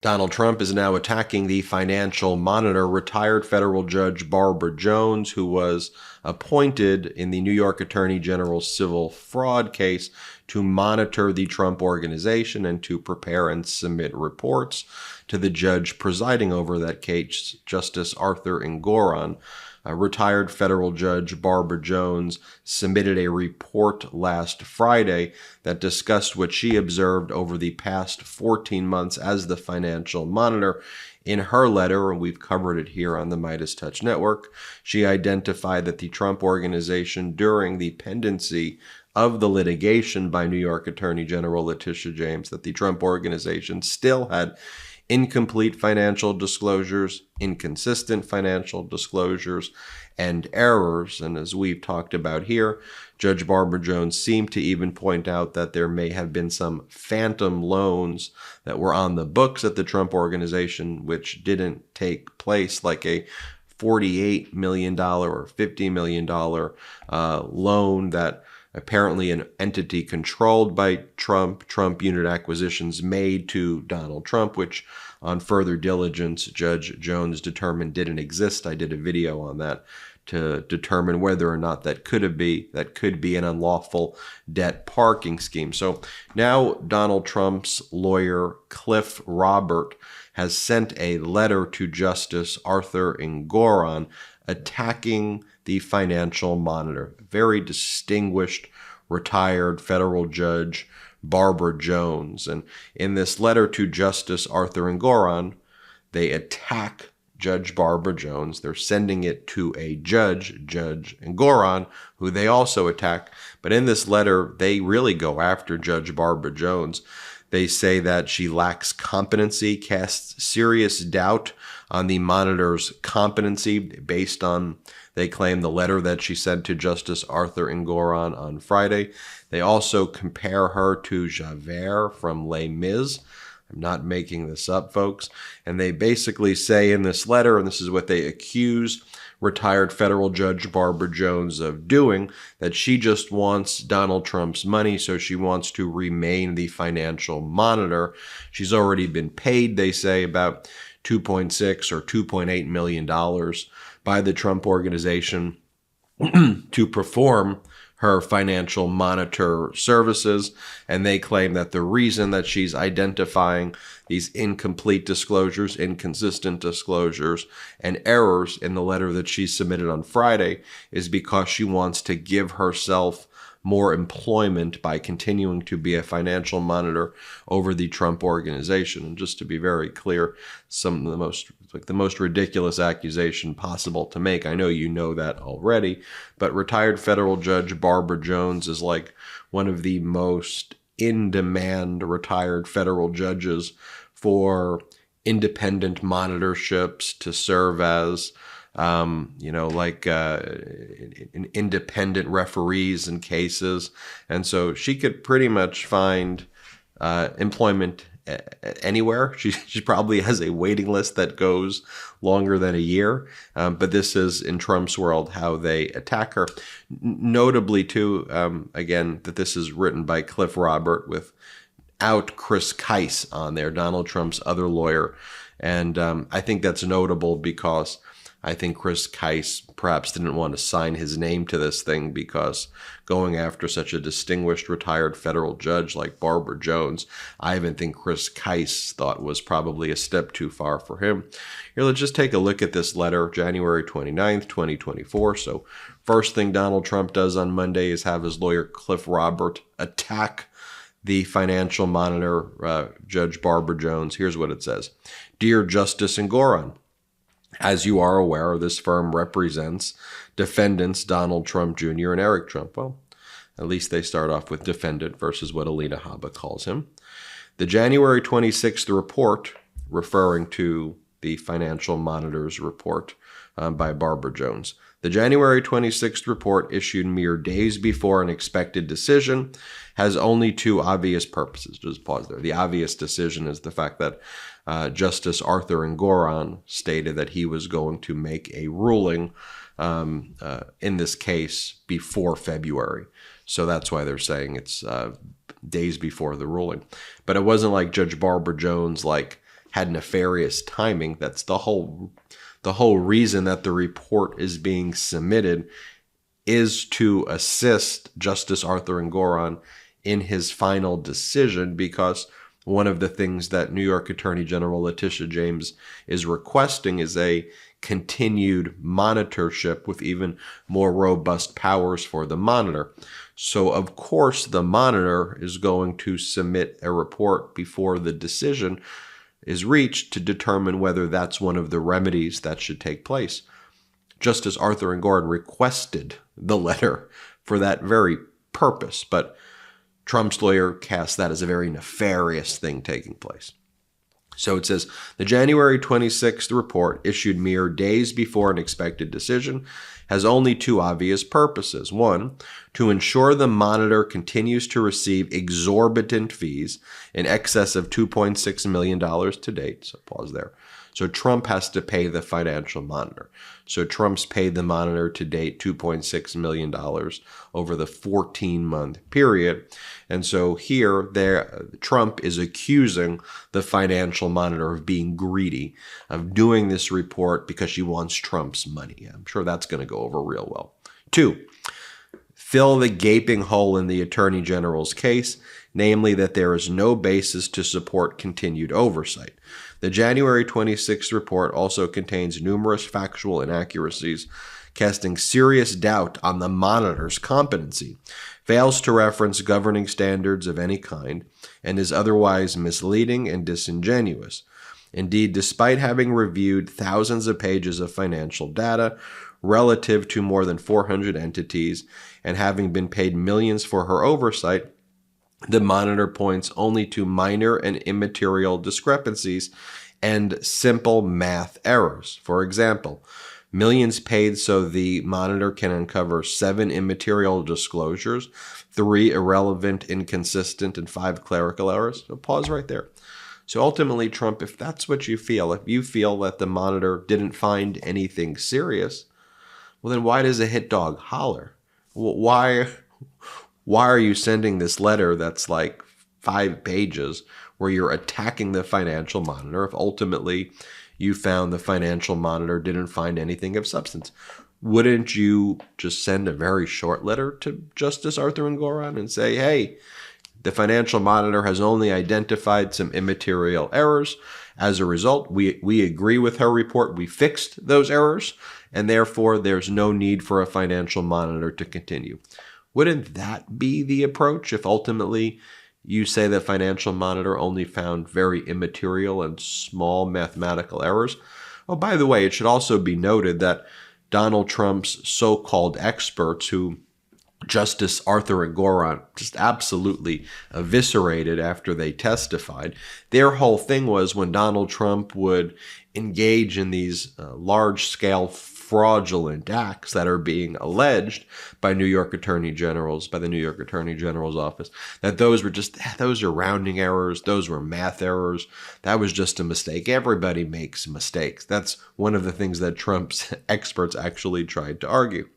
Donald Trump is now attacking the Financial Monitor retired federal judge Barbara Jones, who was appointed in the New York Attorney General's civil fraud case to monitor the Trump organization and to prepare and submit reports to the judge presiding over that case, Justice Arthur Engoron. Retired federal judge Barbara Jones submitted a report last Friday that discussed what she observed over the past 14 months as the Financial Monitor. In her letter, and we've covered it here on the MeidasTouch Network, she identified that the Trump organization, during the pendency of the litigation by New York Attorney General Letitia James, that the Trump organization still had incomplete financial disclosures, inconsistent financial disclosures, and errors. And as we've talked about here, Judge Barbara Jones seemed to even point out that there may have been some phantom loans that were on the books at the Trump organization, which didn't take place, like a $48 million or $50 million loan that apparently an entity controlled by Trump unit acquisitions made to Donald Trump, which on further diligence, Judge Jones determined didn't exist. I did a video on that to determine whether or not that could be an unlawful debt parking scheme. So now Donald Trump's lawyer, Cliff Robert, has sent a letter to Justice Arthur Engoron attacking the Financial Monitor. Very distinguished retired federal judge Barbara Jones. And in this letter to Justice Arthur Engoron, they attack Judge Barbara Jones. They're sending it to a judge, Judge Engoron, who they also attack. But in this letter, they really go after Judge Barbara Jones. They say that she lacks competency, casts serious doubt on the monitor's competency based on, they claim, the letter that she sent to Justice Arthur Engoron on Friday. They also compare her to Javert from Les Mis. I'm not making this up, folks. And they basically say in this letter, and this is what they accuse retired federal judge Barbara Jones of doing, that she just wants Donald Trump's money, so she wants to remain the Financial Monitor. She's already been paid, they say, about $2.6 or $2.8 million by the Trump organization to perform her Financial Monitor services, and they claim that the reason that she's identifying these incomplete disclosures, inconsistent disclosures, and errors in the letter that she submitted on Friday is because she wants to give herself more employment by continuing to be a Financial Monitor over the Trump organization. And just to be very clear, some of the most ridiculous accusation possible to make. I know you know that already, but retired federal judge Barbara Jones is like one of the most in-demand retired federal judges for independent monitorships to serve as independent referees in cases. And so she could pretty much find employment anywhere. She probably has a waiting list that goes longer than a year. But this is, in Trump's world, how they attack her. Notably, too, again, that this is written by Cliff Robert without Chris Kise on there, Donald Trump's other lawyer. And I think that's notable because I think Chris Kise perhaps didn't want to sign his name to this thing, because going after such a distinguished retired federal judge like Barbara Jones, I even think Chris Kise thought was probably a step too far for him. Here, let's just take a look at this letter, January 29th, 2024. So first thing Donald Trump does on Monday is have his lawyer Cliff Robert attack the Financial Monitor, Judge Barbara Jones. Here's what it says. Dear Justice Engoron, as you are aware, this firm represents defendants Donald Trump Jr. and Eric Trump. Well, at least they start off with defendant versus what Alina Habba calls him. The January 26th report, referring to the Financial Monitor's report by Barbara Jones. The January 26th report, issued mere days before an expected decision, has only two obvious purposes. Just pause there. The obvious decision is the fact that Justice Arthur Engoron stated that he was going to make a ruling in this case before February. So that's why they're saying it's days before the ruling. But it wasn't like Judge Barbara Jones had nefarious timing. That's the whole reason that the report is being submitted, is to assist Justice Arthur Engoron in his final decision, because one of the things that New York Attorney General Letitia James is requesting is a continued monitorship with even more robust powers for the monitor. So, of course, the monitor is going to submit a report before the decision is reached to determine whether that's one of the remedies that should take place. Justice Arthur Engoron requested the letter for that very purpose, but Trump's lawyer cast that as a very nefarious thing taking place. So it says, the January 26th report, issued mere days before an expected decision, has only two obvious purposes. One, to ensure the monitor continues to receive exorbitant fees in excess of $2.6 million to date. So pause there. So Trump has to pay the financial monitor. So Trump's paid the monitor to date $2.6 million over the 14-month period. And so here, Trump is accusing the financial monitor of being greedy, of doing this report because she wants Trump's money. I'm sure that's going to go over real well. 2, fill the gaping hole in the Attorney General's case, namely that there is no basis to support continued oversight. The January 26th report also contains numerous factual inaccuracies, casting serious doubt on the monitor's competency, fails to reference governing standards of any kind, and is otherwise misleading and disingenuous. Indeed, despite having reviewed thousands of pages of financial data relative to more than 400 entities and having been paid millions for her oversight, the monitor points only to minor and immaterial discrepancies and simple math errors. For example, millions paid so the monitor can uncover 7 immaterial disclosures, 3 irrelevant, inconsistent, and 5 clerical errors. So pause right there. So ultimately, Trump, if that's what you feel, if you feel that the monitor didn't find anything serious, well, then why does a hit dog holler? Why are you sending this letter that's like 5 pages where you're attacking the financial monitor if ultimately you found the financial monitor didn't find anything of substance? Wouldn't you just send a very short letter to Justice Arthur Engoron and say, hey, the financial monitor has only identified some immaterial errors. As a result, we agree with her report. We fixed those errors, and therefore there's no need for a financial monitor to continue. Wouldn't that be the approach if ultimately you say the financial monitor only found very immaterial and small mathematical errors? Oh, by the way, it should also be noted that Donald Trump's so-called experts, who Justice Arthur Engoron just absolutely eviscerated after they testified, their whole thing was when Donald Trump would engage in these large-scale fraudulent acts that are being alleged by New York Attorney Generals, by the New York Attorney General's office, that those are rounding errors, those were math errors, that was just a mistake. Everybody makes mistakes. That's one of the things that Trump's experts actually tried to argue.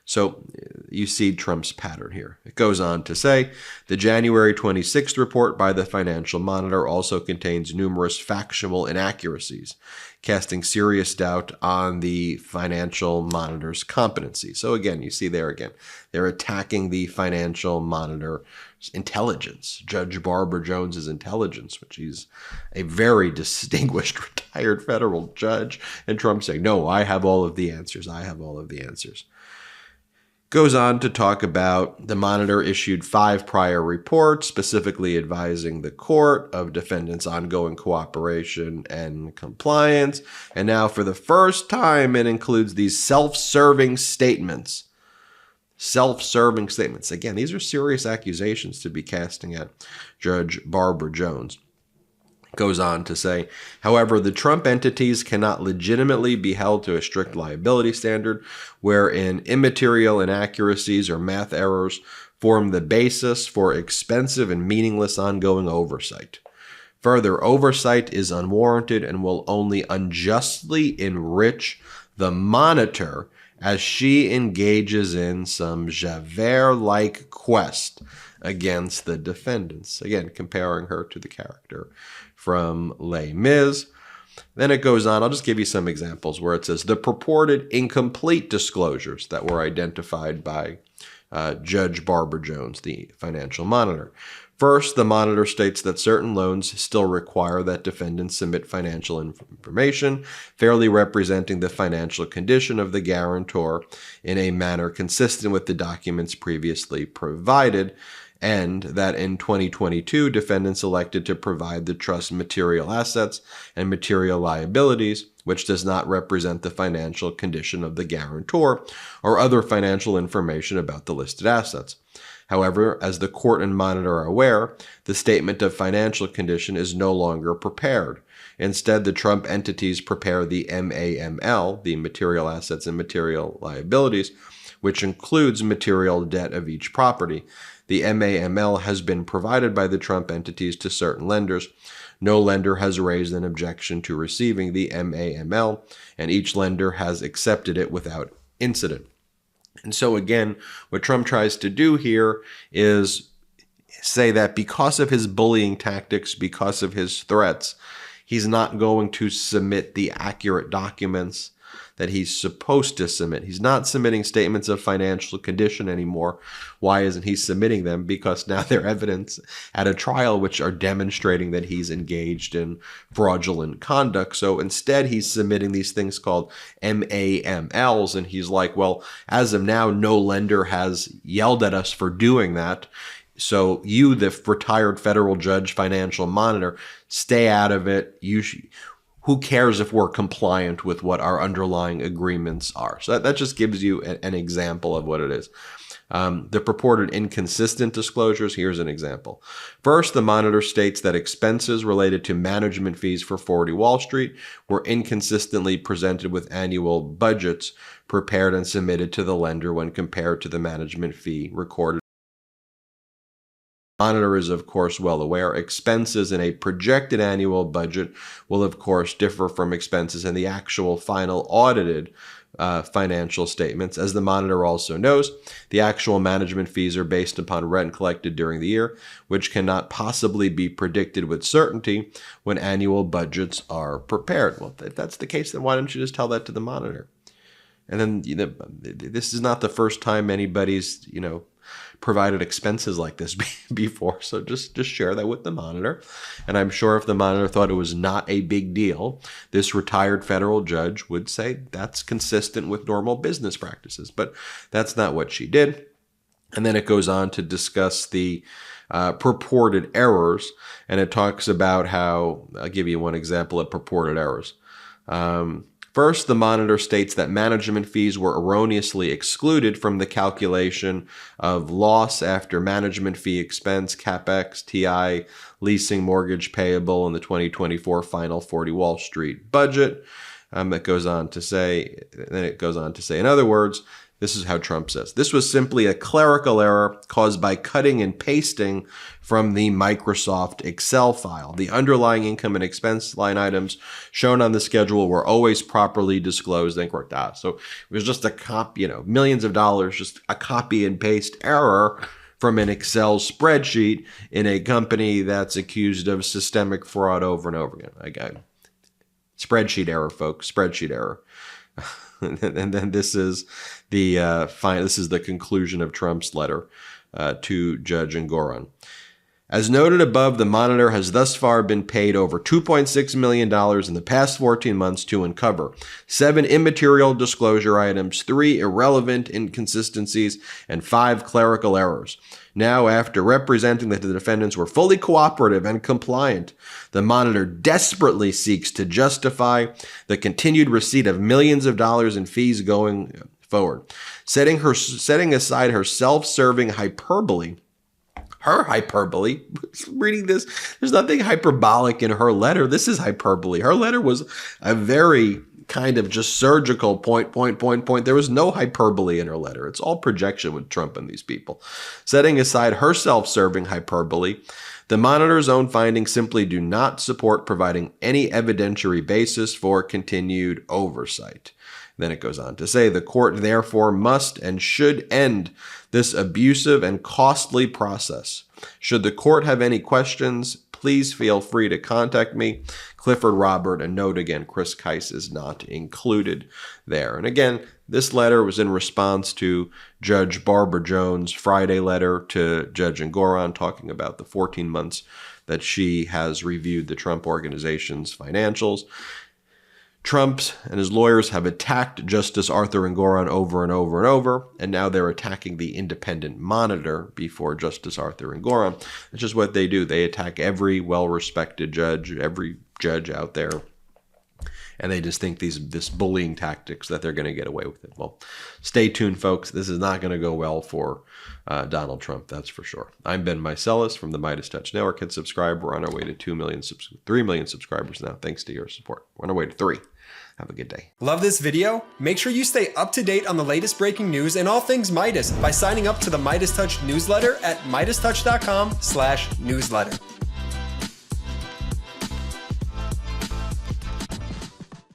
So you see Trump's pattern here. It goes on to say, the January 26th report by the Financial Monitor also contains numerous factual inaccuracies, casting serious doubt on the Financial Monitor's competency. So again, you see there again, they're attacking the Financial Monitor's intelligence, Judge Barbara Jones's intelligence, which he's a very distinguished retired federal judge. And Trump saying, no, I have all of the answers. I have all of the answers. Goes on to talk about the monitor issued 5 prior reports, specifically advising the court of defendants' ongoing cooperation and compliance. And now for the first time, it includes these self-serving statements. Self-serving statements. Again, these are serious accusations to be casting at Judge Barbara Jones. Goes on to say, however, the Trump entities cannot legitimately be held to a strict liability standard wherein immaterial inaccuracies or math errors form the basis for expensive and meaningless ongoing oversight. Further, oversight is unwarranted and will only unjustly enrich the monitor as she engages in some Javert-like quest against the defendants. Again, comparing her to the character from Les Mis. Then it goes on, I'll just give you some examples where it says the purported incomplete disclosures that were identified by Judge Barbara Jones, the financial monitor. First, the monitor states that certain loans still require that defendants submit financial information fairly representing the financial condition of the guarantor in a manner consistent with the documents previously provided, and that in 2022, defendants elected to provide the trust material assets and material liabilities, which does not represent the financial condition of the guarantor or other financial information about the listed assets. However, as the court and monitor are aware, the statement of financial condition is no longer prepared. Instead, the Trump entities prepare the MAML, the material assets and material liabilities, which includes material debt of each property. The MAML has been provided by the Trump entities to certain lenders. No lender has raised an objection to receiving the MAML, and each lender has accepted it without incident. And so again, what Trump tries to do here is say that because of his bullying tactics, because of his threats, he's not going to submit the accurate documents that he's supposed to submit. He's not submitting statements of financial condition anymore. Why isn't he submitting them? Because now they're evidence at a trial which are demonstrating that he's engaged in fraudulent conduct. So instead, he's submitting these things called MAMLs, and he's like, well, as of now, no lender has yelled at us for doing that. So you, the retired federal judge, financial monitor, stay out of it. Who cares if we're compliant with what our underlying agreements are? So that just gives you an example of what it is. The purported inconsistent disclosures, here's an example. First, the monitor states that expenses related to management fees for 40 Wall Street were inconsistently presented with annual budgets prepared and submitted to the lender when compared to the management fee recorded. Monitor is, of course, well aware expenses in a projected annual budget will, of course, differ from expenses in the actual final audited financial statements. As the monitor also knows, the actual management fees are based upon rent collected during the year, which cannot possibly be predicted with certainty when annual budgets are prepared. Well, if that's the case, then why don't you just tell that to the monitor? And then, this is not the first time anybody's, provided expenses like this before. So just share that with the monitor. And I'm sure if the monitor thought it was not a big deal, this retired federal judge would say that's consistent with normal business practices. But that's not what she did. And then it goes on to discuss the purported errors. And it talks about how, I'll give you one example of purported errors. First, the monitor states that management fees were erroneously excluded from the calculation of loss after management fee expense, CapEx, TI, leasing, mortgage payable in the 2024 final 40 Wall Street budget. It goes on to say, in other words, this is how Trump says, this was simply a clerical error caused by cutting and pasting from the Microsoft Excel file. The underlying income and expense line items shown on the schedule were always properly disclosed and correct. So it was just a copy, millions of dollars, just a copy and paste error from an Excel spreadsheet in a company that's accused of systemic fraud over and over again. Spreadsheet error, folks, spreadsheet error. And then this is the conclusion of Trump's letter to Judge Engoron. As noted above, the monitor has thus far been paid over $2.6 million in the past 14 months to uncover 7 immaterial disclosure items, 3 irrelevant inconsistencies, and 5 clerical errors. Now, after representing that the defendants were fully cooperative and compliant, the monitor desperately seeks to justify the continued receipt of millions of dollars in fees going forward. Setting aside her self-serving hyperbole, reading this, there's nothing hyperbolic in her letter. This is hyperbole. Her letter was a very kind of just surgical point. There was no hyperbole in her letter. It's all projection with Trump and these people. Setting aside her self-serving hyperbole, the monitor's own findings simply do not support providing any evidentiary basis for continued oversight. Then it goes on to say, the court therefore must and should end this abusive and costly process. Should the court have any questions, please feel free to contact me. Clifford Robert, and note again, Chris Kice is not included there. And again, this letter was in response to Judge Barbara Jones' Friday letter to Judge Engoron talking about the 14 months that she has reviewed the Trump Organization's financials. Trump and his lawyers have attacked Justice Arthur Engoron over and over and over, and now they're attacking the independent monitor before Justice Arthur Engoron. It's just what they do. They attack every well-respected judge, every judge out there, and they just think this bullying tactics that they're going to get away with it. Well, stay tuned, folks. This is not going to go well for Donald Trump, that's for sure. I'm Ben Meiselas from the MeidasTouch Network. Hit subscribe. We're on our way to 3 million subscribers now, thanks to your support. We're on our way to 3. Have a good day. Love this video? Make sure you stay up to date on the latest breaking news and all things Meidas by signing up to the MeidasTouch newsletter at MeidasTouch.com/newsletter.